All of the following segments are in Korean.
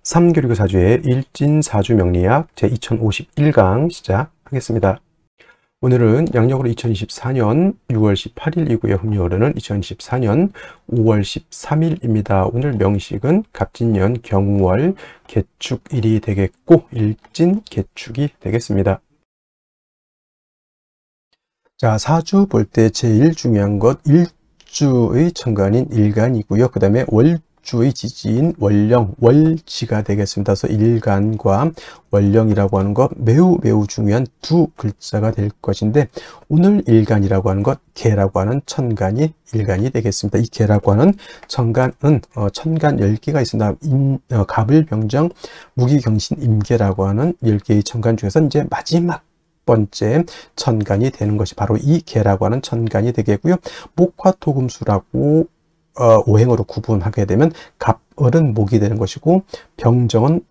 3교리교 사주의 일진사주 명리학 제2051강 시작하겠습니다. 오늘은 양력으로 2024년 6월 18일이고요. 음력으로는 2024년 5월 13일입니다. 오늘 명식은 갑진년 경월 개축일이 되겠고 일진 개축이 되겠습니다. 자, 사주 볼 때 제일 중요한 것 일주의 천간인 일간이고요. 그 다음에 월주의 지지인 월령, 월지가 되겠습니다. 그래서 일간과 월령이라고 하는 것 매우 중요한 두 글자가 될 것인데, 오늘 일간이라고 하는 것 개라고 하는 천간이 일간이 되겠습니다. 이 개라고 하는 천간은 천간 10개가 있습니다. 갑을병정 무기경신 임계라고 하는 10개의 천간 중에서 이제 마지막 번째 천간이 되는 것이 바로 이 개라고 하는 천간이 되겠고요. 목화토금수라고 오행으로 구분하게 되면 갑을은 목이 되는 것이고, 병정은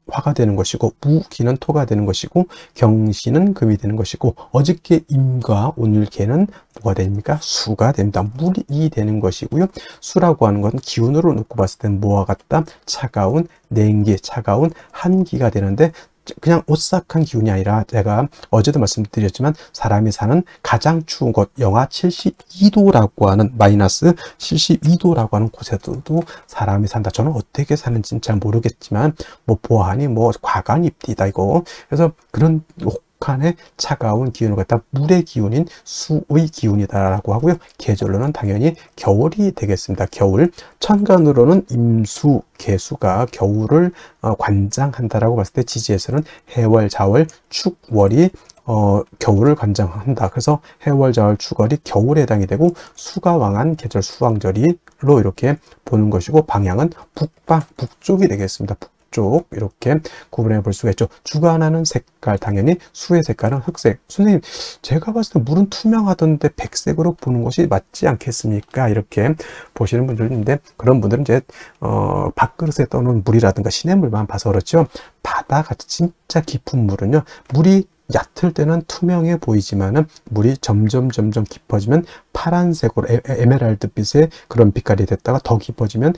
화가 되는 것이고, 무기는 토가 되는 것이고, 경신은 금이 되는 것이고, 어저께 임과 오늘 개는 뭐가 됩니까? 수가 됩니다. 물이 되는 것이고요. 수라고 하는 것은 기운으로 놓고 봤을 때는 뭐와 같다? 차가운 냉기, 차가운 한기가 되는데, 그냥 오싹한 기운이 아니라, 제가 어제도 말씀드렸지만 사람이 사는 가장 추운 곳 영하 72도라고 하는 마이너스 72도라고 하는 곳에도 사람이 산다. 저는 어떻게 사는지는 잘 모르겠지만 뭐 보아하니 뭐 과간입디다 이거. 그래서 그런 혹한의 차가운 기운을 갖다 물의 기운인 수의 기운이다라고 하고요. 계절로는 당연히 겨울이 되겠습니다. 겨울. 천간으로는 임수, 개수가 겨울을 관장한다라고 봤을 때, 지지에서는 해월, 자월, 축월이 겨울을 관장한다. 그래서 해월, 자월, 축월이 겨울에 해당이 되고, 수가 왕한 계절 수왕절이로 이렇게 보는 것이고, 방향은 북방, 북쪽이 되겠습니다. 쪽 이렇게 구분해 볼 수가 있죠. 주관하는 색깔, 당연히 수의 색깔은 흑색. 선생님, 제가 봤을 때 물은 투명하던데 백색으로 보는 것이 맞지 않겠습니까? 이렇게 보시는 분들이 있는데, 그런 분들은 이제 밥그릇에 떠놓은 물이라든가 시냇물만 봐서 그렇죠. 바다같이 진짜 깊은 물은요, 물이 얕을 때는 투명해 보이지만은 물이 점점 깊어지면 파란색으로 에메랄드빛의 그런 빛깔이 됐다가 더 깊어지면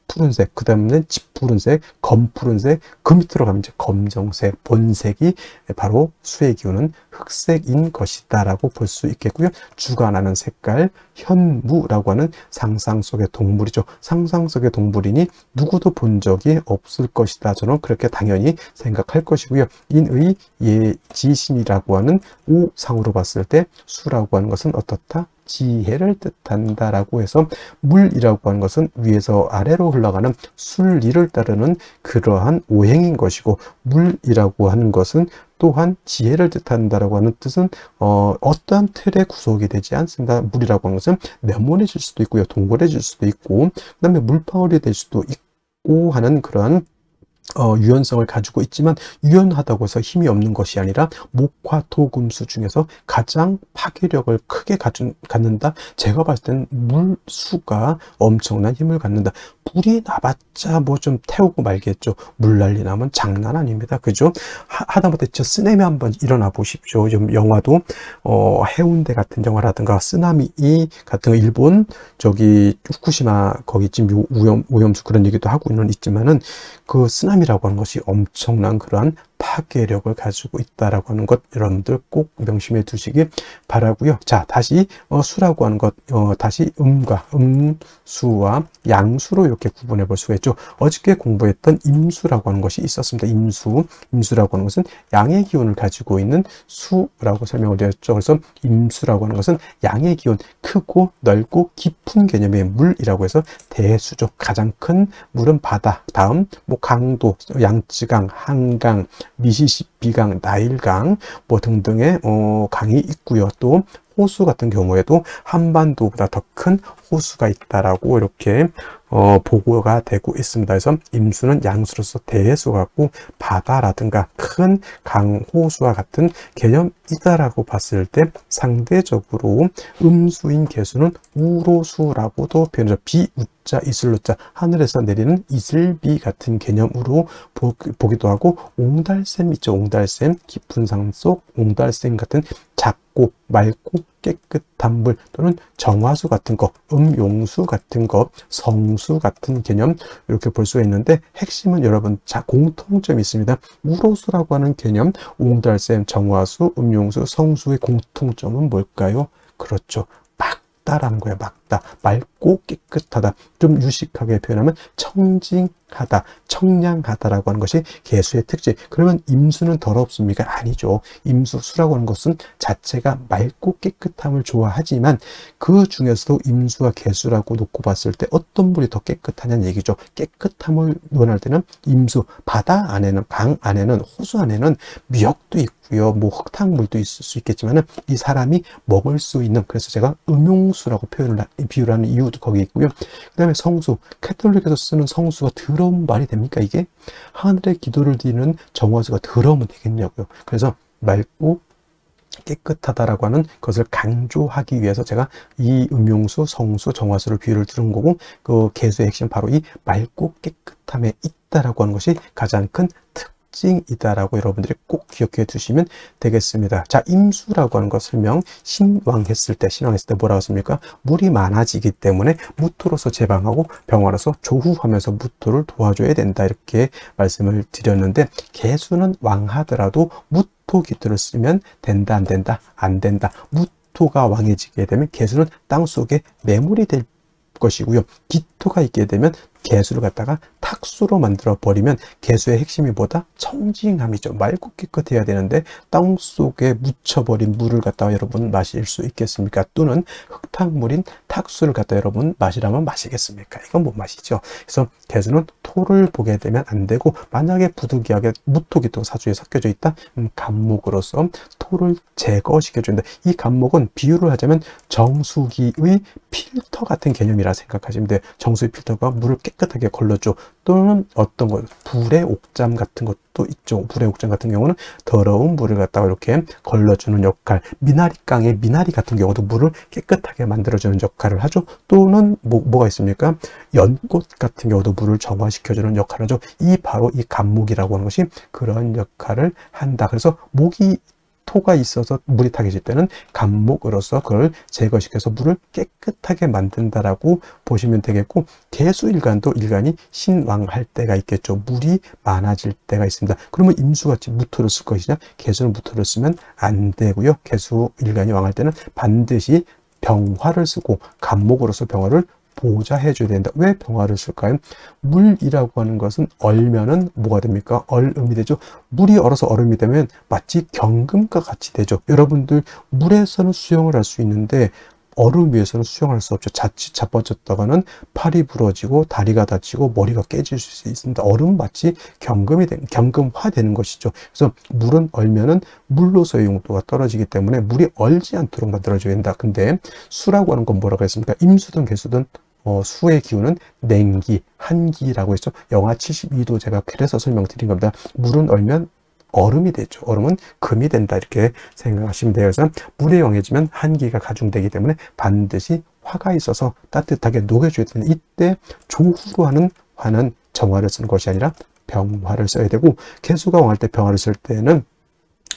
푸른색, 그 다음에 짙푸른색, 검푸른색, 그 밑으로 가면 이제 검정색, 본색이 바로 수의 기운은 흑색인 것이다 라고 볼 수 있겠고요. 주관하는 색깔, 현무라고 하는 상상 속의 동물이죠. 상상 속의 동물이니 누구도 본 적이 없을 것이다. 저는 그렇게 당연히 생각할 것이고요. 인의 예지신이라고 하는 오상으로 봤을 때 수라고 하는 것은 어떻다? 지혜를 뜻한다라고 해서, 물이라고 하는 것은 위에서 아래로 흘러가는 순리를 따르는 그러한 오행인 것이고, 물이라고 하는 것은 또한 지혜를 뜻한다라고 하는 뜻은 어떠한 틀에 구속이 되지 않습니다. 물이라고 하는 것은 네모내질 수도 있고요, 동그래질 수도 있고, 그 다음에 물방울이 될 수도 있고 하는 그러한 유연성을 가지고 있지만, 유연하다고 해서 힘이 없는 것이 아니라 목화토금수 중에서 가장 파괴력을 크게 갖는다. 제가 봤을 때는 물수가 엄청난 힘을 갖는다. 불이 나봤자 뭐 좀 태우고 말겠죠. 물난리 나면 장난 아닙니다. 그죠? 하다못해 저 쓰나미 한번 일어나 보십시오. 좀 영화도 해운대 같은 영화라든가 쓰나미 같은 거, 일본 저기 후쿠시마 거기 지금 오염수 그런 얘기도 하고 있지만은, 그 쓰나미라고 하는 것이 엄청난 그러한 파괴력을 가지고 있다라고 하는 것, 여러분들 꼭 명심해 두시기 바라고요. 자, 다시 수라고 하는 것, 다시 음수와 양수로 이렇게 구분해 볼 수가 있죠. 어저께 공부했던 임수라고 하는 것이 있었습니다. 임수라고 하는 것은 양의 기운을 가지고 있는 수라고 설명을 드렸죠. 그래서 임수라고 하는 것은 양의 기운, 크고 넓고 깊은 개념의 물이라고 해서 대수죠. 가장 큰 물은 바다, 다음 뭐 강도, 양쯔강, 한강, 미시시피강, 나일강 뭐 등등의 강이 있고요. 또 호수 같은 경우에도 한반도보다 더 큰 호수가 있다라고 이렇게 보고가 되고 있습니다. 그래서 임수는 양수로서 대수 같고, 바다라든가 큰 강, 호수와 같은 개념이다라고 봤을 때, 상대적으로 음수인 개수는 우로수라고도 표현하죠. 비우자 이슬로자, 하늘에서 내리는 이슬비 같은 개념으로 보기도 하고, 옹달샘 있죠. 옹달샘, 깊은 산 속 옹달샘 같은 작고 맑고 깨끗한 물 또는 정화수 같은 거, 음용수 같은 거, 성수 같은 개념 이렇게 볼 수가 있는데 핵심은 여러분 공통점이 있습니다. 우로수라고 하는 개념, 옹달샘, 정화수, 음용수, 성수의 공통점은 뭘까요? 그렇죠. 맑다라는 거예요. 맑다. 맑고 깨끗하다. 좀 유식하게 표현하면 청징하다, 청량하다라고 하는 것이 개수의 특징. 그러면 임수는 더럽습니까? 아니죠. 임수, 수라고 하는 것은 자체가 맑고 깨끗함을 좋아하지만 그 중에서도 임수와 개수라고 놓고 봤을 때 어떤 물이 더 깨끗하냐는 얘기죠. 깨끗함을 원할 때는 임수, 바다 안에는, 강 안에는, 호수 안에는 미역도 있고요. 뭐 흙탕물도 있을 수 있겠지만 이 사람이 먹을 수 있는, 그래서 제가 음용수라고 비유를 하는 이유도 거기 있고요. 그 다음에 성수, 캐톨릭에서 쓰는 성수가 더러운 말이 됩니까? 이게 하늘의 기도를 드리는 정화수가 더러우면 되겠냐고요. 그래서 맑고 깨끗하다라고 하는 것을 강조하기 위해서 제가 이 음용수, 성수, 정화수를 비유를 들은 거고, 그 개수의 핵심 바로 이 맑고 깨끗함에 있다라고 하는 것이 가장 큰 특징이다라고 여러분들이 꼭 기억해 두시면 되겠습니다. 자, 임수라고 하는 것 설명, 신왕했을 때 뭐라고 했습니까? 물이 많아지기 때문에 무토로서 제방하고 병화로서 조후하면서 무토를 도와줘야 된다, 이렇게 말씀을 드렸는데, 개수는 왕하더라도 무토 기토를 쓰면 된다, 안 된다? 안 된다. 무토가 왕해지게 되면 개수는 땅속에 매몰이 될 것이고요. 기토가 있게 되면 개수를 갖다가 탁수로 만들어 버리면 개수의 핵심이 뭐다? 청징함이죠. 맑고 깨끗해야 되는데 땅속에 묻혀버린 물을 갖다가 여러분 마실 수 있겠습니까? 또는 흙탕물인 탁수를 갖다 여러분 마시라면 마시겠습니까? 이건 못 마시죠. 그래서 개수는 토를 보게 되면 안 되고, 만약에 부득이하게 무토기토가 사주에 섞여져 있다? 간목으로서 토를 제거시켜준다. 이 간목은 비유를 하자면 정수기의 필터 같은 개념이라 생각하시면 돼요. 정수기 필터가 물을 깨끗하게 걸러줘. 또는 어떤 것, 불의 옥잠 같은 것도 있죠. 불의 옥잠 같은 경우는 더러운 물을 갖다가 이렇게 걸러주는 역할, 미나리깡의 미나리 같은 경우도 물을 깨끗하게 만들어주는 역할을 하죠. 또는 뭐가 있습니까? 연꽃 같은 경우도 물을 정화시켜주는 역할을 하죠. 바로 이 간목이라고 하는 것이 그런 역할을 한다. 그래서 토가 있어서 물이 타게질 때는 간목으로서 그걸 제거시켜서 물을 깨끗하게 만든다라고 보시면 되겠고, 개수일간도 일간이 신왕할 때가 있겠죠. 물이 많아질 때가 있습니다. 그러면 임수같이 무토를 쓸 것이냐? 개수는 무토를 쓰면 안 되고요. 개수일간이 왕할 때는 반드시 병화를 쓰고 간목으로서 병화를 보좌해 줘야 된다. 왜 병화를 쓸까요? 물이라고 하는 것은 얼면은 뭐가 됩니까? 얼음이 되죠. 물이 얼어서 얼음이 되면 마치 경금과 같이 되죠. 여러분들 물에서는 수영을 할 수 있는데 얼음 위에서는 수영할 수 없죠. 자칫 자빠졌다가는 팔이 부러지고 다리가 다치고 머리가 깨질 수 있습니다. 얼음은 마치 경금화 되는 것이죠. 그래서 물은 얼면은 물로서의 용도가 떨어지기 때문에 물이 얼지 않도록 만들어줘야 된다. 근데 수라고 하는 건 뭐라고 했습니까? 임수든 개수든 수의 기운은 냉기, 한기라고 했죠. 영하 72도 제가 그래서 설명드린 겁니다. 물은 얼면 얼음이 되죠. 얼음은 금이 된다, 이렇게 생각하시면 돼요. 그래서 물에 영해지면 한기가 가중되기 때문에 반드시 화가 있어서 따뜻하게 녹여줘야 되는, 이때 조후로 하는 화는 정화를 쓰는 것이 아니라 병화를 써야 되고, 개수가 왕할 때 병화를 쓸 때는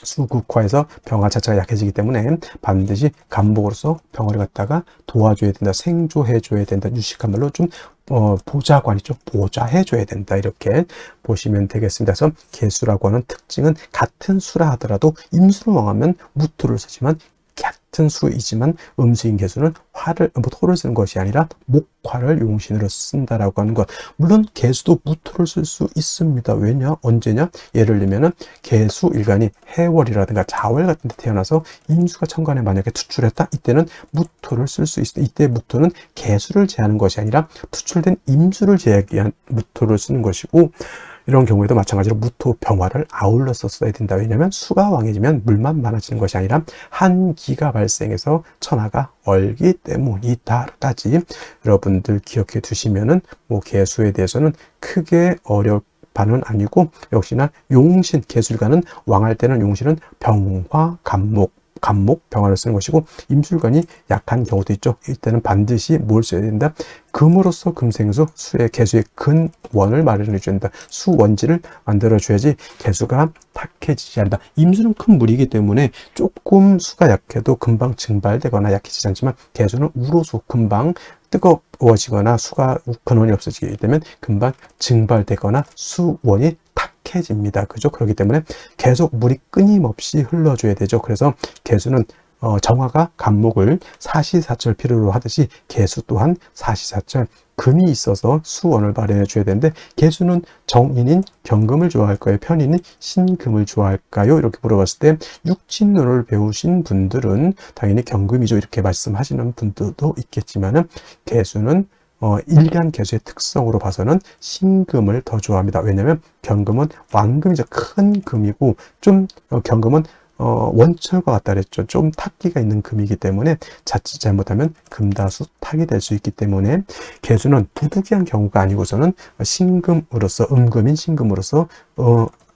수극화해서 병화 자체가 약해지기 때문에 반드시 간목으로서 병화를 갖다가 도와줘야 된다, 생조해줘야 된다, 유식한 말로 좀 보좌관이죠. 보좌해줘야 된다, 이렇게 보시면 되겠습니다. 그래서 개수라고 하는 특징은 같은 수라 하더라도 임수를 왕하면 무토를 쓰지만, 같은 수이지만 음수인 개수는 토를 쓰는 것이 아니라 목화를 용신으로 쓴다라고 하는 것. 물론 개수도 무토를 쓸 수 있습니다. 왜냐? 언제냐? 예를 들면은 개수 일간이 해월이라든가 자월 같은 데 태어나서 임수가 천간에 만약에 투출했다? 이때는 무토를 쓸 수 있습니다. 이때 무토는 개수를 제하는 것이 아니라 투출된 임수를 제하기 위한 무토를 쓰는 것이고, 이런 경우에도 마찬가지로 무토 병화를 아울러서 써야 된다. 왜냐하면 수가 왕해지면 물만 많아지는 것이 아니라 한기가 발생해서 천하가 얼기 때문이다까지 여러분들 기억해 두시면은 개수에 대해서는 크게 어려울 바는 아니고, 역시나 용신, 개수일간은 왕할 때는 용신은 병화, 간목, 간목, 병화를 쓰는 것이고, 임술관이 약한 경우도 있죠. 이때는 반드시 뭘 써야 된다? 금으로서 금생수, 수의 개수의 근원을 마련해 줘야 된다. 수원지를 만들어 줘야지 개수가 탁해지지 않는다. 임수는 큰 물이기 때문에 조금 수가 약해도 금방 증발되거나 약해지지 않지만, 개수는 우로수 금방 뜨거워지거나 수가 근원이 없어지기 때문에 금방 증발되거나 수원이 탁해집니다. 그죠? 그렇기 때문에 계속 물이 끊임없이 흘러줘야 되죠. 그래서 개수는 정화가 간목을 사시사철 필요로 하듯이 개수 또한 사시사철 금이 있어서 수원을 마련해 줘야 되는데, 개수는 정인인 경금을 좋아할까요? 편인인 신금을 좋아할까요? 이렇게 물어봤을 때 육친론을 배우신 분들은 당연히 경금이죠, 이렇게 말씀하시는 분들도 있겠지만은, 개수는 일간 개수의 특성으로 봐서는 신금을 더 좋아합니다. 왜냐하면 경금은 왕금이죠. 큰 금이고, 좀 경금은 원철과 같다 그랬죠. 좀 탁기가 있는 금이기 때문에 자칫 잘못하면 금다수 탁이 될 수 있기 때문에, 개수는 부득이한 경우가 아니고서는 신금으로서, 음금인 신금으로서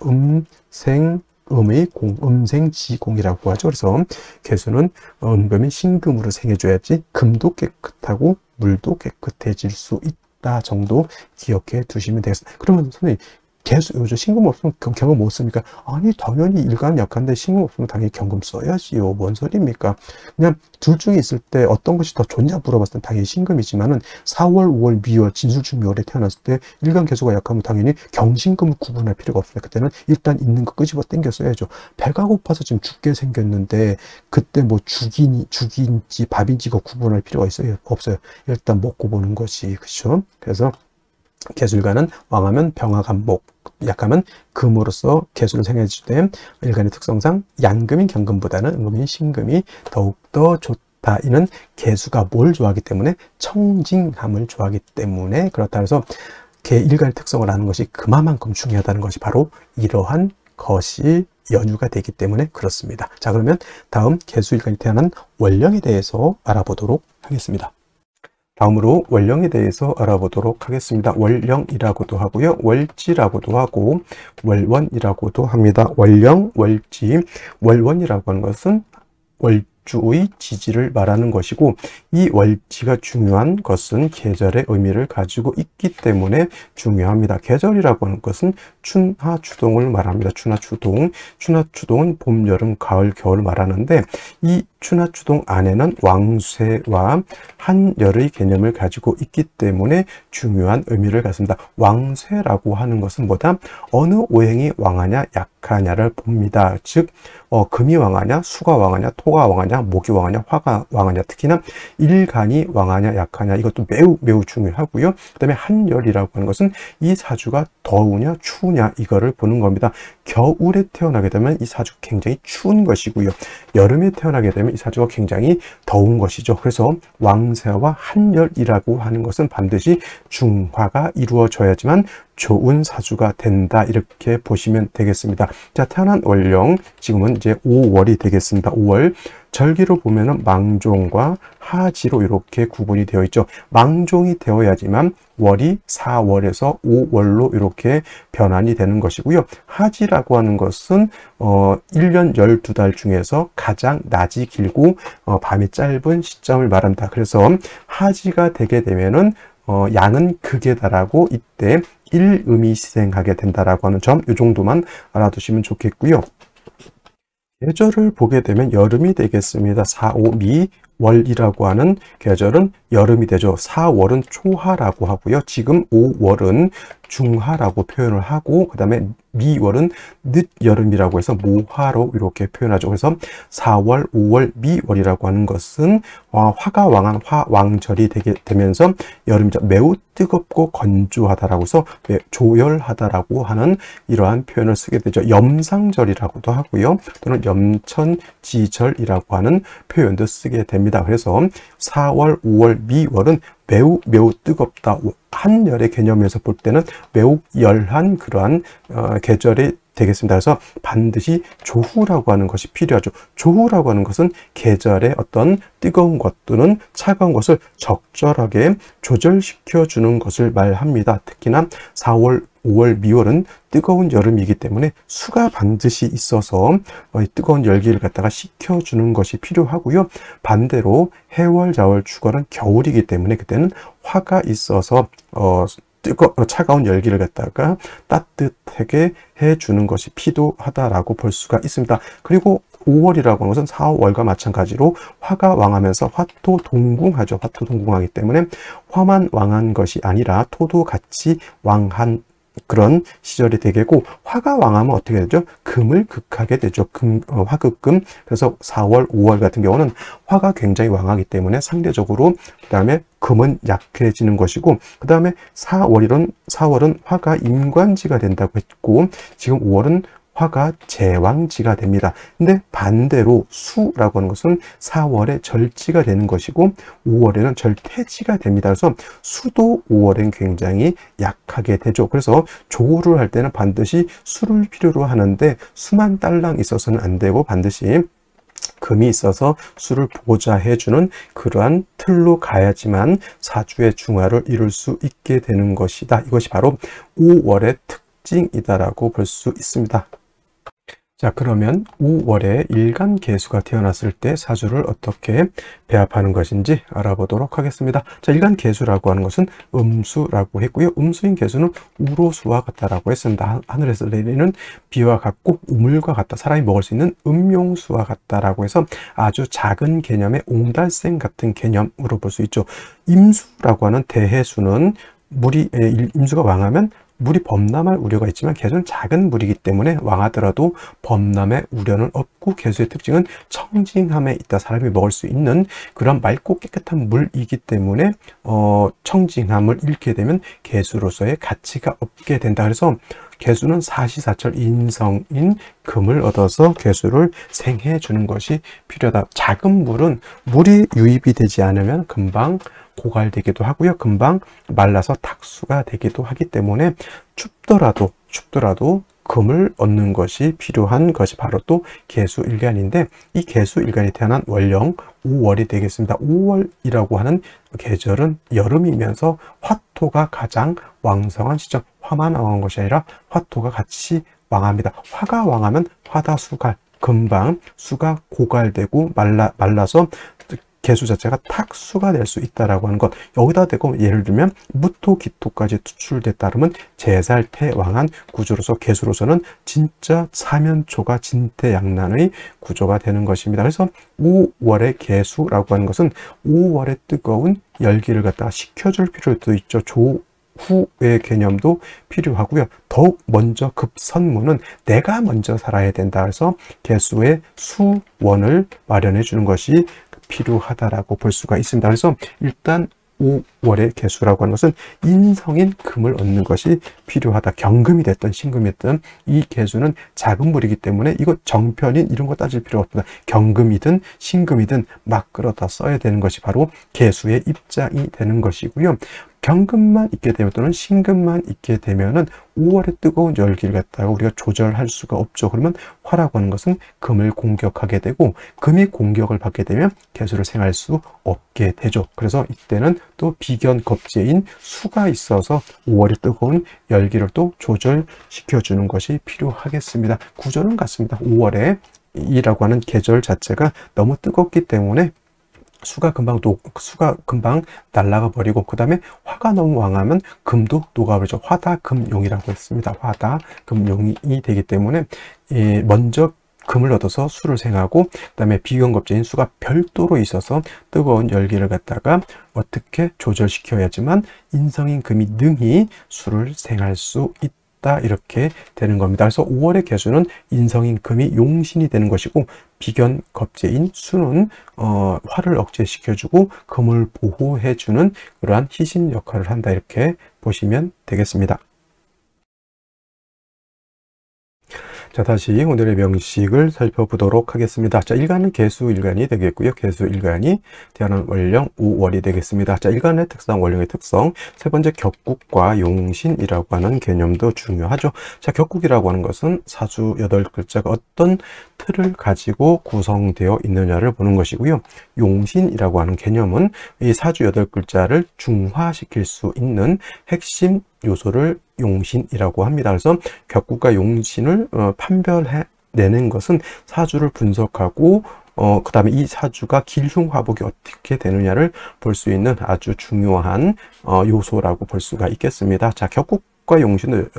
음생음의 공, 음생지공이라고 하죠. 그래서 개수는 음금인 신금으로 생해줘야지 금도 깨끗하고 물도 깨끗해질 수 있다 정도 기억해 두시면 되겠습니다. 그러면 선생님, 개수, 요즘 신금 없으면 경금 못 씁니까? 아니, 당연히 일간 약한데 신금 없으면 당연히 경금 써야지요. 뭔 소리입니까? 그냥 둘 중에 있을 때 어떤 것이 더 좋냐 물어봤을 때 당연히 신금이지만은, 4월, 5월, 미월, 진술중 미월에 태어났을 때 일간 개수가 약하면 당연히 경신금을 구분할 필요가 없습니다. 그때는 일단 있는 거 끄집어 당겨 써야죠. 배가 고파서 지금 죽게 생겼는데 그때 뭐 죽인지 밥인지 이거 구분할 필요가 있어요? 없어요. 일단 먹고 보는 것이, 그렇죠? 그래서 개술가는 왕하면 병화간목, 약하면 금으로서 개수를 생해줄 때 일간의 특성상 양금인 경금보다는 음금인 신금이 더욱더 좋다. 이는 개수가 뭘 좋아하기 때문에? 청징함을 좋아하기 때문에 그렇다. 그래서 일간의 특성을 아는 것이 그만큼 중요하다는 것이 바로 이러한 것이 연유가 되기 때문에 그렇습니다. 자, 그러면 다음 개수일간이 태어난 월령에 대해서 알아보도록 하겠습니다. 다음으로 월령에 대해서 알아보도록 하겠습니다. 월령이라고도 하고요, 월지라고도 하고 월원이라고도 합니다. 월령, 월지, 월원이라고 하는 것은 월주의 지지를 말하는 것이고, 이 월지가 중요한 것은 계절의 의미를 가지고 있기 때문에 중요합니다. 계절이라고 하는 것은 춘하추동을 말합니다. 춘하추동은 봄, 여름, 가을, 겨울을 말하는데, 이 춘하추동 안에는 왕쇠와 한열의 개념을 가지고 있기 때문에 중요한 의미를 갖습니다. 왕쇠라고 하는 것은 뭐다? 어느 오행이 왕하냐 약하냐를 봅니다. 즉 금이 왕하냐, 수가 왕하냐, 토가 왕하냐, 목이 왕하냐, 화가 왕하냐, 특히나 일간이 왕하냐 약하냐, 이것도 매우 중요하고요. 그 다음에 한열이라고 하는 것은 이 사주가 더우냐 추우냐 이거를 보는 겁니다. 겨울에 태어나게 되면 이 사주가 굉장히 추운 것이고요, 여름에 태어나게 되면 이 사주가 굉장히 더운 것이죠. 그래서 왕세와 한열이라고 하는 것은 반드시 중화가 이루어져야지만 좋은 사주가 된다, 이렇게 보시면 되겠습니다. 자, 태어난 월령, 지금은 이제 5월이 되겠습니다. 5월 절기로 보면은 망종과 하지로 이렇게 구분이 되어 있죠. 망종이 되어야지만 월이 4월에서 5월로 이렇게 변환이 되는 것이고요. 하지라고 하는 것은 1년 12달 중에서 가장 낮이 길고 밤이 짧은 시점을 말합니다. 그래서 하지가 되게 되면은 양은 극에 달하고 이때 일음이 시생하게 된다라고 하는 점, 이 정도만 알아두시면 좋겠고요. 계절을 보게 되면 여름이 되겠습니다. 4, 5, 미, 월이라고 하는 계절은 여름이 되죠. 4월은 초하라고 하고요. 지금 5월은 중하라고 표현을 하고, 그 다음에 미월은 늦여름이라고 해서 모하로 이렇게 표현하죠. 그래서 4월, 5월, 미월이라고 하는 것은 화가 왕한 화왕절이 되면서 여름이죠. 매우 뜨겁고 건조하다라고 해서 조열하다라고 하는 이러한 표현을 쓰게 되죠. 염상절이라고도 하고요, 또는 염천지절이라고 하는 표현도 쓰게 됩니다. 그래서 4월, 5월, 미월은 매우 뜨겁다. 한열의 개념에서 볼 때는 매우 열한 그러한 계절이 되겠습니다. 그래서 반드시 조후라고 하는 것이 필요하죠. 조후라고 하는 것은 계절의 어떤 뜨거운 것 또는 차가운 것을 적절하게 조절시켜 주는 것을 말합니다. 특히나 4월, 5월, 미월은 뜨거운 여름이기 때문에 수가 반드시 있어서 뜨거운 열기를 갖다가 식혀주는 것이 필요하고요. 반대로 해월, 자월, 축월은 겨울이기 때문에 그때는 화가 있어서 차가운 열기를 갖다가 따뜻하게 해주는 것이 필요하다라고 볼 수가 있습니다. 그리고 5월이라고 하는 것은 4월과 마찬가지로 화가 왕하면서 화토 동궁하죠. 화토 동궁하기 때문에 화만 왕한 것이 아니라 토도 같이 왕한 그런 시절이 되겠고, 화가 왕하면 어떻게 되죠? 금을 극하게 되죠. 화극금. 그래서 4월, 5월 같은 경우는 화가 굉장히 왕하기 때문에 상대적으로 그 다음에 금은 약해지는 것이고, 그 다음에 4월은 화가 임관지가 된다고 했고, 지금 5월은 화가 제왕지가 됩니다. 근데 반대로 수라고 하는 것은 4월에 절지가 되는 것이고 5월에는 절퇴지가 됩니다. 그래서 수도 5월엔 굉장히 약하게 되죠. 그래서 조우를 할 때는 반드시 수를 필요로 하는데 수만 딸랑 있어서는 안 되고 반드시 금이 있어서 수를 보좌해주는 그러한 틀로 가야지만 사주의 중화를 이룰 수 있게 되는 것이다. 이것이 바로 5월의 특징이다라고 볼 수 있습니다. 자, 그러면 5월에 일간 계수가 태어났을 때 사주를 어떻게 배합하는 것인지 알아보도록 하겠습니다. 자, 일간 계수라고 하는 것은 음수라고 했고요. 음수인 계수는 우로수와 같다라고 했습니다. 하늘에서 내리는 비와 같고 우물과 같다. 사람이 먹을 수 있는 음용수와 같다라고 해서 아주 작은 개념의 옹달샘 같은 개념으로 볼 수 있죠. 임수라고 하는 대해수는 임수가 왕하면 물이 범람할 우려가 있지만 계수는 작은 물이기 때문에 왕하더라도 범람의 우려는 없고, 계수의 특징은 청징함에 있다. 사람이 먹을 수 있는 그런 맑고 깨끗한 물이기 때문에 청징함을 잃게 되면 계수로서의 가치가 없게 된다. 그래서 계수는 사시사철 인성인 금을 얻어서 계수를 생해 주는 것이 필요하다. 작은 물이 유입이 되지 않으면 금방 고갈되기도 하고요. 금방 말라서 탁수가 되기도 하기 때문에 춥더라도 금을 얻는 것이 필요한 것이 바로 또 계수일간인데, 이 계수일간이 태어난 월령 5월이 되겠습니다. 5월이라고 하는 계절은 여름이면서 화토가 가장 왕성한 시점, 화만 왕한 것이 아니라 화토가 같이 왕합니다. 화가 왕하면 화다수갈, 금방 수가 고갈되고 말라서 계수 자체가 탁수가 될 수 있다라고 하는 것. 여기다 대고 예를 들면 무토, 기토까지 투출됐다면 제살태왕한 구조로서 계수로서는 진짜 사면초가 진퇴양난의 구조가 되는 것입니다. 그래서 5월의 계수라고 하는 것은 5월의 뜨거운 열기를 갖다가 식혀줄 필요도 있죠. 조후의 개념도 필요하고요. 더욱 먼저 급선무는 내가 먼저 살아야 된다. 해서 계수의 수원을 마련해 주는 것이 필요하다라고 볼 수가 있습니다. 그래서 일단 5월의 계수라고 하는 것은 인성인 금을 얻는 것이 필요하다. 경금이 됐든 신금이 됐든 이 계수는 작은 물이기 때문에 이거 정편인 이런 거 따질 필요가 없다. 경금이든 신금이든 막 끌어다 써야 되는 것이 바로 계수의 입장이 되는 것이고요. 경금만 있게 되면 또는 신금만 있게 되면은 5월의 뜨거운 열기를 갖다가 우리가 조절할 수가 없죠. 그러면 화라고 하는 것은 금을 공격하게 되고, 금이 공격을 받게 되면 계수를 생할 수 없게 되죠. 그래서 이때는 또 비견 겁재인 수가 있어서 5월의 뜨거운 열기를 또 조절시켜 주는 것이 필요하겠습니다. 구조는 같습니다. 5월에 이라고 하는 계절 자체가 너무 뜨겁기 때문에 수가 금방 날아가 버리고, 그 다음에 화가 너무 왕하면 금도 녹아버리죠. 화다금용이라고 했습니다. 화다금용이 되기 때문에 먼저 금을 얻어서 수를 생하고, 그 다음에 비견겁제인 수가 별도로 있어서 뜨거운 열기를 갖다가 어떻게 조절시켜야지만 인성인 금이 능히 수를 생할 수 있다. 이렇게 되는 겁니다. 그래서 5월의 계수는 인성인 금이 용신이 되는 것이고, 비견 겁재인 수는 화를 억제시켜주고 금을 보호해주는 그러한 희신 역할을 한다. 이렇게 보시면 되겠습니다. 자, 다시 오늘의 명식을 살펴보도록 하겠습니다. 자, 일간은 계수일간이 되겠고요. 계수일간이 태어난 월령 5월이 되겠습니다. 자, 일간의 특성, 월령의 특성. 세 번째, 격국과 용신이라고 하는 개념도 중요하죠. 자, 격국이라고 하는 것은 사주 8글자가 어떤 틀을 가지고 구성되어 있느냐를 보는 것이고요. 용신이라고 하는 개념은 이 사주 8글자를 중화시킬 수 있는 핵심 요소를 용신이라고 합니다. 그래서 격구가 용신을 판별해내는 것은 사주를 분석하고 그 다음에 이 사주가 길흉화복이 어떻게 되느냐를 볼 수 있는 아주 중요한 요소라고 볼 수가 있겠습니다. 자, 격국과 용신은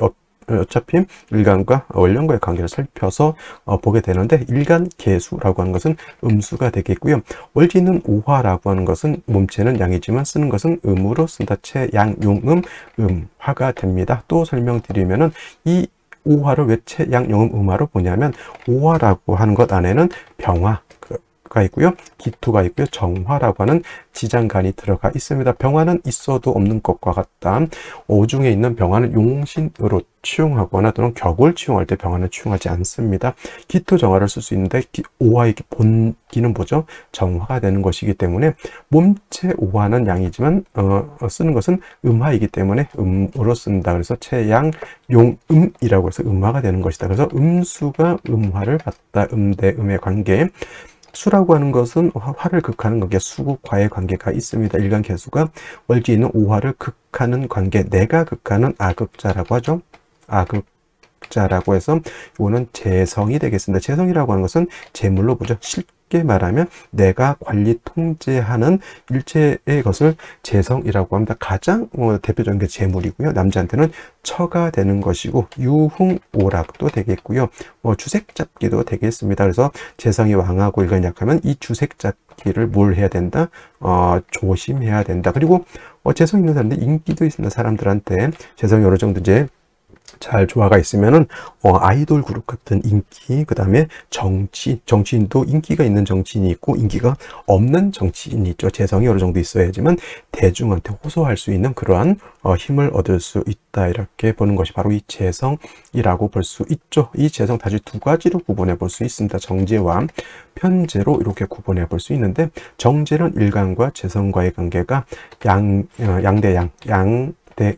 어차피 일간과 월령과의 관계를 살펴서 보게 되는데, 일간 개수라고 하는 것은 음수가 되겠고요. 월지는 오화라고 하는 것은 몸체는 양이지만 쓰는 것은 음으로 쓴다. 체, 양, 용, 화가 됩니다. 또 설명드리면은 이 오화를 왜 체, 양, 용, 음화로 보냐면, 오화라고 하는 것 안에는 병화 가 있고요, 기토가 있고요, 정화라고 하는 지장간이 들어가 있습니다. 병화는 있어도 없는 것과 같다. 오중에 있는 병화는 용신으로 치용하거나 또는 격을 치용할 때 병화는 치용하지 않습니다. 기토 정화를 쓸 수 있는데 오화의 본기는 뭐죠? 정화가 되는 것이기 때문에 몸체 오화는 양이지만 쓰는 것은 음화이기 때문에 음으로 쓴다. 그래서 체양 용음이라고 해서 음화가 되는 것이다. 그래서 음수가 음화를 받다. 음대 음의 관계. 수라고 하는 것은 화를 극하는 관계, 수국화의 관계가 있습니다. 일간 개수가 월지에 있는 오화를 극하는 관계, 내가 극하는 아극자라고 하죠. 아극자라고 해서 이거는 재성이 되겠습니다. 재성이라고 하는 것은 재물로 보죠. 쉽게 말하면 내가 관리 통제하는 일체의 것을 재성이라고 합니다. 가장 대표적인 게 재물이고요. 남자한테는 처가 되는 것이고, 유흥오락도 되겠고요. 주색잡기도 되겠습니다. 그래서 재성이 왕하고 일간 약하면 이 주색잡기를 뭘 해야 된다? 조심해야 된다. 그리고 재성 있는 사람들, 인기도 있는 사람들한테 재성이 어느 정도 이제 잘 조화가 있으면은 아이돌 그룹 같은 인기, 그 다음에 정치인도 인기가 있는 정치인이 있고 인기가 없는 정치인이 있죠. 재성이 어느 정도 있어야지만 대중한테 호소할 수 있는 그러한 힘을 얻을 수 있다. 이렇게 보는 것이 바로 이 재성이라고 볼 수 있죠. 이 재성 다시 두 가지로 구분해 볼 수 있습니다. 정재와 편재로 이렇게 구분해 볼 수 있는데, 정재는 일간과 재성과의 관계가 양대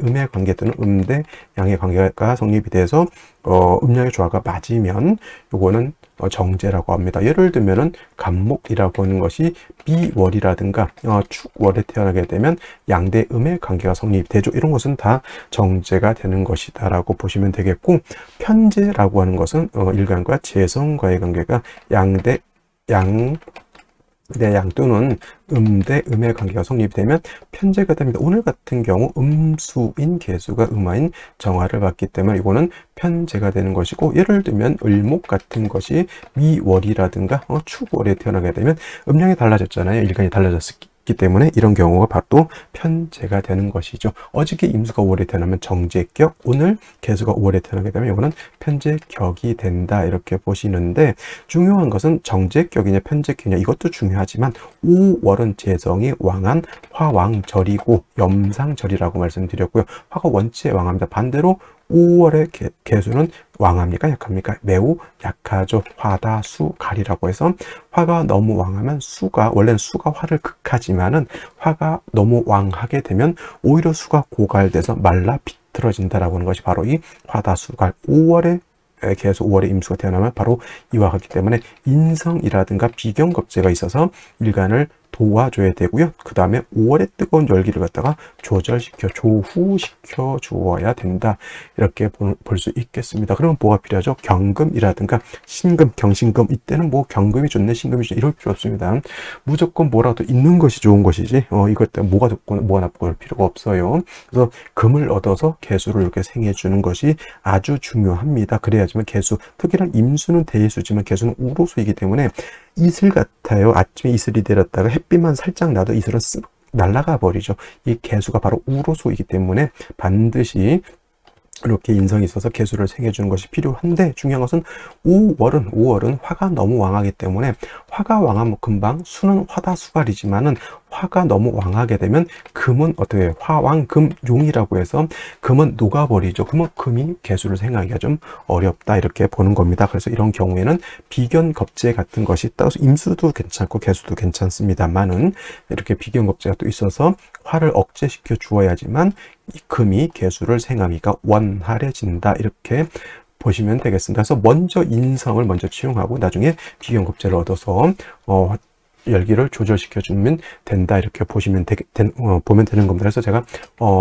음의 관계 또는 음대 양의 관계가 성립이 돼서 음양의 조화가 맞으면 요거는 정제라고 합니다. 예를 들면은 간목이라고 하는 것이 비월이라든가 축월에 태어나게 되면 양대 음의 관계가 성립이 되죠. 이런 것은 다 정제가 되는 것이다 라고 보시면 되겠고, 편제라고 하는 것은 일간과 재성과의 관계가 양대 양 또는 음대 음의 관계가 성립이 되면 편제가 됩니다. 오늘 같은 경우 음수인 개수가 음화인 정화를 받기 때문에 이거는 편제가 되는 것이고, 예를 들면 을목 같은 것이 미월이라든가 축월에 태어나게 되면 음량이 달라졌잖아요. 일간이 달라졌기 때문에 이런 경우가 바로 편제가 되는 것이죠. 어저께 임수가 5월에 태어나면 정제격, 오늘 개수가 5월에 태어나게 되면 이거는 편제격이 된다. 이렇게 보시는데, 중요한 것은 정제격이냐 편제격이냐 이것도 중요하지만 5월은 재성이 왕한 화왕절이고 염상절이라고 말씀드렸고요. 화가 원치에 왕합니다. 반대로 5월의 개수는 왕합니까? 약합니까? 매우 약하죠. 화다, 수, 갈이라고 해서 화가 너무 왕하면 원래는 수가 화를 극하지만은 화가 너무 왕하게 되면 오히려 수가 고갈돼서 말라 비틀어진다라고 하는 것이 바로 이 화다, 수, 갈. 5월에 개수 5월에 임수가 태어나면 바로 이와 같기 때문에 인성이라든가 비경겁제가 있어서 일간을 도와줘야 되고요. 그 다음에 5월의 뜨거운 열기를 갖다가 조후시켜 주어야 된다. 이렇게 볼 수 있겠습니다. 그러면 뭐가 필요하죠? 경금이라든가 신금, 경신금. 이때는 뭐 경금이 좋네, 신금이 좋네 이럴 필요 없습니다. 무조건 뭐라도 있는 것이 좋은 것이지 이것 때문에 뭐가 좋고 뭐가 나쁘고 그럴 필요가 없어요. 그래서 금을 얻어서 개수를 이렇게 생해 주는 것이 아주 중요합니다. 그래야지만 개수, 특히나 임수는 대일수지만 개수는 우로수이기 때문에 이슬 같아요. 아침에 이슬이 내렸다가 햇빛만 살짝 나도 이슬은 쓱 날아가 버리죠. 이 개수가 바로 우로수이기 때문에 반드시 이렇게 인성이 있어서 개수를 생겨주는 것이 필요한데, 중요한 것은 5월은 화가 너무 왕하기 때문에, 화가 왕하면 금방 수는 화다수갈이지만은 화가 너무 왕하게 되면 금은 어떻게 해요? 화왕금용이라고 해서 금은 녹아버리죠. 그러면 금이 개수를 생하기가 좀 어렵다 이렇게 보는 겁니다. 그래서 이런 경우에는 비견겁제 같은 것이 따라서 임수도 괜찮고 개수도 괜찮습니다만은 이렇게 비견겁제가 또 있어서 화를 억제시켜 주어야지만 이 금이 개수를 생하기가 원활해진다 이렇게 보시면 되겠습니다. 그래서 먼저 인성을 먼저 치용하고 나중에 비견겁제를 얻어서 열기를 조절시켜 주면 된다, 이렇게 보시면 보면 되는 겁니다. 그래서 제가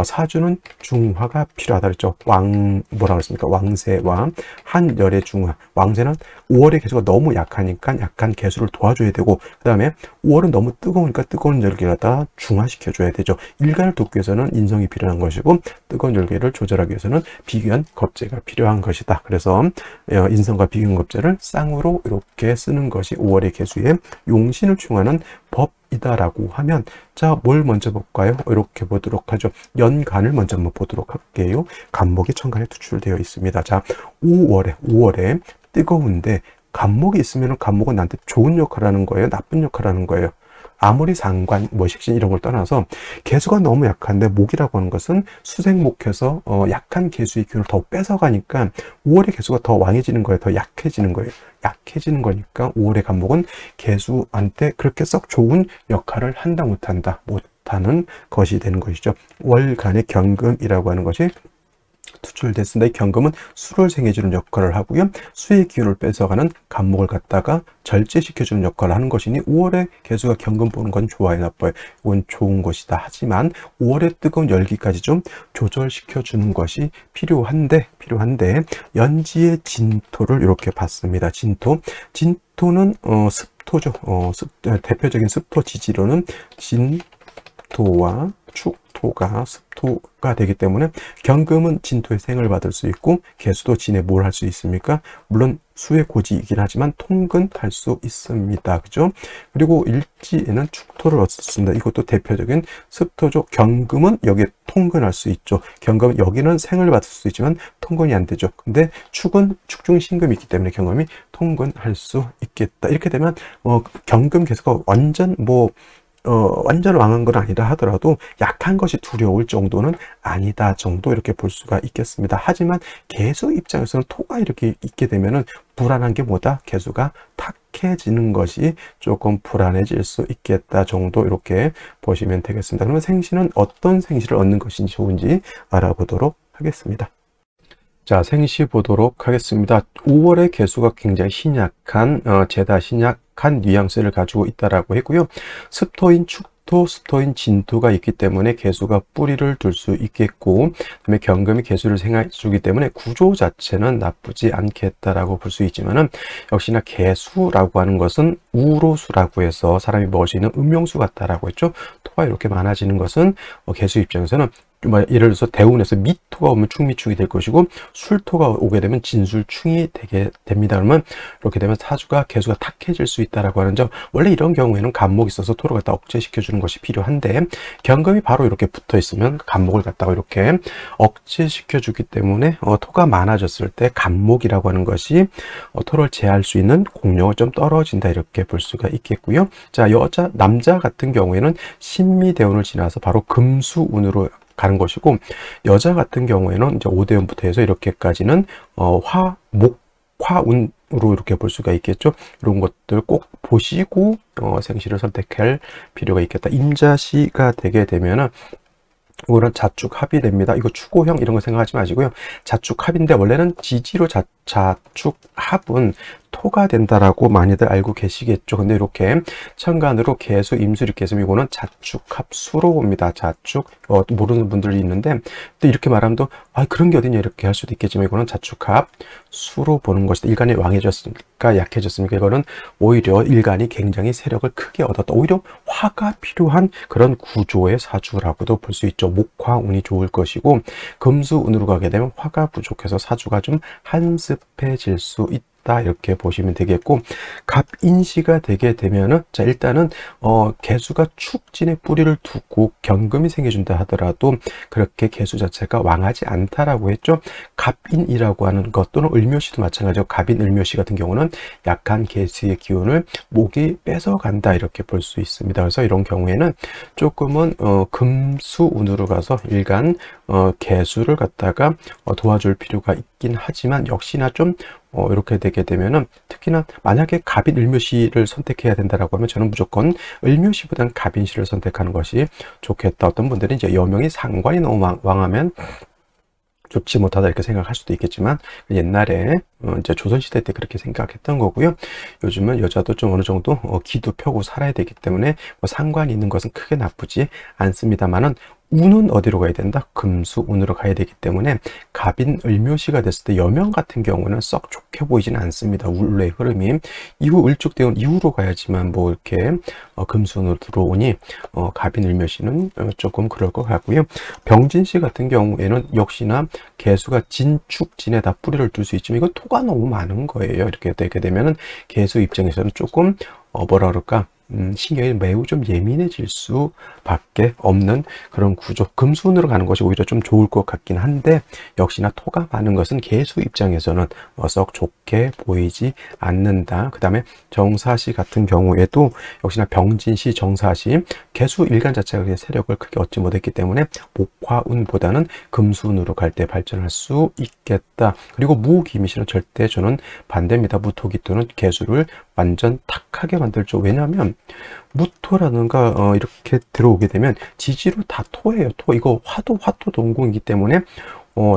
사주는 중화가 필요하다 그랬죠. 뭐라 그랬습니까? 왕세와 한열의 중화. 왕세는 5월의 개수가 너무 약하니까 약한 개수를 도와줘야 되고, 그 다음에 5월은 너무 뜨거우니까 뜨거운 열기를 갖다 중화시켜 줘야 되죠. 일간을 돕기 위해서는 인성이 필요한 것이고, 뜨거운 열기를 조절하기 위해서는 비견 겁재가 필요한 것이다. 그래서 인성과 비견 겁재를 쌍으로 이렇게 쓰는 것이 5월의 개수의 용신을 충하는 법이다라고 하면, 자, 뭘 먼저 볼까요? 이렇게 보도록 하죠. 연간을 먼저 한번 보도록 할게요. 간목이 천간에 투출되어 있습니다. 자, 5월에 뜨거운데 간목이 있으면 간목은 나한테 좋은 역할을 하는 거예요? 나쁜 역할을 하는 거예요? 아무리 상관, 식신 이런 걸 떠나서 개수가 너무 약한데, 목이라고 하는 것은 수생목해서 약한 개수의 기운을 더 뺏어가니까 5월의 개수가 더 왕해지는 거예요. 더 약해지는 거예요. 약해지는 거니까 5월의 간목은 개수한테 그렇게 썩 좋은 역할을 한다 못하는 것이 되는 것이죠. 월간의 경금이라고 하는 것이 투출됐습니다. 이 경금은 수를 생해주는 역할을 하고요. 수의 기운을 뺏어가는 간목을 갖다가 절제시켜주는 역할을 하는 것이니 5월에 개수가 경금 보는 건 좋아요, 나빠요? 이건 좋은 것이다. 하지만 5월의 뜨거운 열기까지 좀 조절시켜주는 것이 필요한데 연지의 진토를 이렇게 봤습니다. 진토는 습토죠. 대표적인 습토 지지로는 진토와 축토가 습토가 되기 때문에 경금은 진토의 생을 받을 수 있고, 개수도 진에 뭘 할 수 있습니까? 물론 수의 고지이긴 하지만 통근할 수 있습니다. 그죠? 그리고 일지에는 축토를 얻었습니다. 이것도 대표적인 습토죠. 경금은 여기에 통근할 수 있죠. 경금은 여기는 생을 받을 수 있지만 통근이 안 되죠. 근데 축은 축중신금이 있기 때문에 경금이 통근할 수 있겠다. 이렇게 되면 경금 개수가 완전 완전 왕한 건 아니라 하더라도 약한 것이 두려울 정도는 아니다 정도, 이렇게 볼 수가 있겠습니다. 하지만 개수 입장에서는 토가 이렇게 있게 되면은 불안한 게 뭐다? 개수가 탁해지는 것이 조금 불안해질 수 있겠다 정도, 이렇게 보시면 되겠습니다. 그러면 생시는 어떤 생시를 얻는 것이 좋은지 알아보도록 하겠습니다. 자, 생시 보도록 하겠습니다. 5월의 개수가 굉장히 죄다 신약한 뉘앙스를 가지고 있다라고 했고요. 습토인 축토, 습토인 진토가 있기 때문에 개수가 뿌리를 둘 수 있겠고, 그다음에 경금이 개수를 생해 주기 때문에 구조 자체는 나쁘지 않겠다라고 볼 수 있지만은, 역시나 개수라고 하는 것은 우로수라고 해서 사람이 먹을 수 있는 음용수 같다라고 했죠. 토가 이렇게 많아지는 것은 개수 입장에서는 예를 들어서 대운에서 미토가 오면 충미충이 될 것이고, 술토가 오게 되면 진술충이 되게 됩니다. 그러면 이렇게 되면 사주가 개수가 탁해질 수 있다라고 하는 점, 원래 이런 경우에는 간목이 있어서 토를 갖다 억제시켜 주는 것이 필요한데, 경금이 바로 이렇게 붙어 있으면 간목을 갖다가 이렇게 억제시켜 주기 때문에 토가 많아졌을 때 간목이라고 하는 것이 토를 제할 수 있는 공력이 좀 떨어진다, 이렇게 볼 수가 있겠고요. 자, 남자 같은 경우에는 신미대운을 지나서 바로 금수운으로 가는 것이고, 여자 같은 경우에는 이제 5대운부터 해서 이렇게까지는 화운으로 이렇게 볼 수가 있겠죠. 이런 것들 꼭 보시고 생시를 선택할 필요가 있겠다. 임자시가 되게 되면은 이거는 자축합이 됩니다. 이거 추고형 이런 거 생각하지 마시고요. 자축합인데, 원래는 지지로 자축합은 토가 된다라고 많이들 알고 계시겠죠. 근데 이렇게 천간으로 개수, 임수 이렇게 해서 이거는 자축합수로 봅니다. 자축, 모르는 분들이 있는데, 또 이렇게 말하면 또 그런 게 어디냐 이렇게 할 수도 있겠지만, 이거는 자축합수로 보는 것이다. 일간이 왕해졌으니까 약해졌으니까 이거는 오히려 일간이 굉장히 세력을 크게 얻었다. 오히려 화가 필요한 그런 구조의 사주라고도 볼 수 있죠. 목화운이 좋을 것이고, 금수운으로 가게 되면 화가 부족해서 사주가 좀 한습해질 수 있다, 이렇게 보시면 되겠고, 갑인시가 되게 되면은, 자, 일단은 개수가 축진의 뿌리를 두고 경금이 생겨준다 하더라도 그렇게 개수 자체가 왕하지 않다라고 했죠. 갑인이라고 하는 것, 또는 을묘시도 마찬가지고, 갑인, 을묘시 같은 경우는 약한 개수의 기운을 목이 뺏어간다, 이렇게 볼 수 있습니다. 그래서 이런 경우에는 조금은 금수운으로 가서 일간 개수를 갖다가 도와줄 필요가 있긴 하지만, 역시나 좀 이렇게 되게 되면은, 특히나 만약에 갑인 을묘시를 선택해야 된다라고 하면 저는 무조건 을묘시보다는 갑인시를 선택하는 것이 좋겠다. 어떤 분들은 이제 여명이 상관이 너무 왕하면 좋지 못하다 이렇게 생각할 수도 있겠지만 옛날에 이제 조선시대 때 그렇게 생각했던 거고요. 요즘은 여자도 좀 어느 정도 기도 펴고 살아야 되기 때문에 뭐 상관이 있는 것은 크게 나쁘지 않습니다만은 운은 어디로 가야 된다? 금수운으로 가야 되기 때문에 갑인 을묘시가 됐을 때 여명 같은 경우는 썩 좋게 보이지는 않습니다. 운의 흐름이 이후 을축대운 이후로 가야지만 뭐 이렇게 금수운으로 들어오니 갑인 을묘시는 조금 그럴 것 같고요. 병진시 같은 경우에는 역시나 개수가 진축진에다 뿌리를 둘 수 있지만 이건 토가 너무 많은 거예요. 이렇게 되게 되면은 개수 입장에서는 조금 뭐라 그럴까, 신경이 매우 좀 예민해질 수밖에 없는 그런 구조. 금수운으로 가는 것이 오히려 좀 좋을 것 같긴 한데 역시나 토가 많은 것은 개수 입장에서는 썩 좋게 보이지 않는다. 그 다음에 정사시 같은 경우에도 역시나 병진시, 정사시 개수 일간 자체가 세력을 크게 얻지 못했기 때문에 목화운보다는 금수운으로 갈 때 발전할 수 있겠다. 그리고 무기미시는 절대 저는 반대입니다. 무토기 또는 개수를 완전 탁하게 만들죠. 왜냐하면 무토라든가 이렇게 들어오게 되면 지지로 다 토예요. 토. 이거 화도 동궁이기 때문에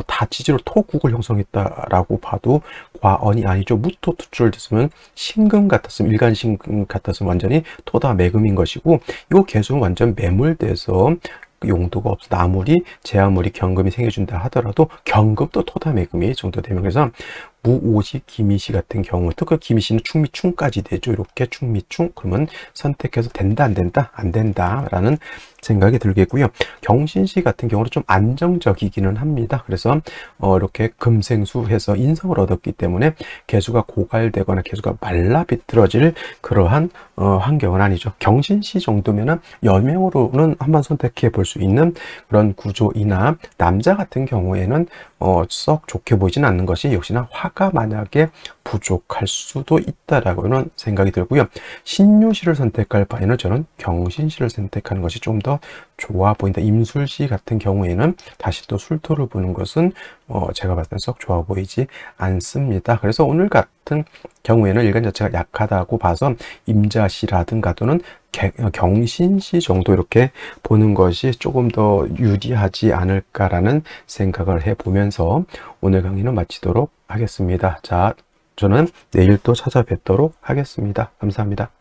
다 지지로 토국을 형성했다라고 봐도 과언이 아니죠. 무토 투출을 됐으면 신금 같았으면, 일간 신금 같았으면 완전히 토다 매금인 것이고, 이거 개수는 완전 매몰돼서 용도가 없어. 나물이 재아물이 경금이 생겨준다 하더라도 경금도 토다 매금이 정도 되면, 그래서 무오시 기미시 같은 경우, 특히 기미시는 충미충까지 되죠. 이렇게 충미충, 그러면 선택해서 된다 안 된다 안 된다 라는 생각이 들겠고요. 경신시 같은 경우는 좀 안정적이기는 합니다. 그래서 이렇게 금생수해서 인성을 얻었기 때문에 개수가 고갈되거나 개수가 말라 비틀어질 그러한 환경은 아니죠. 경신시 정도면은 여명으로는 한번 선택해 볼 수 있는 그런 구조이나, 남자 같은 경우에는 썩 좋게 보이지는 않는 것이 역시나 화가 만약에 부족할 수도 있다라고는 생각이 들고요. 신유시를 선택할 바에는 저는 경신시를 선택하는 것이 좀 더 좋아 보인다. 임술시 같은 경우에는 다시 또 술토를 보는 것은 제가 봤을 때 썩 좋아 보이지 않습니다. 그래서 오늘 같은 경우에는 일간 자체가 약하다고 봐서 임자시라든가 또는 경신시 정도 이렇게 보는 것이 조금 더 유리하지 않을까라는 생각을 해보면서 오늘 강의는 마치도록 하겠습니다. 자, 저는 내일 또 찾아뵙도록 하겠습니다. 감사합니다.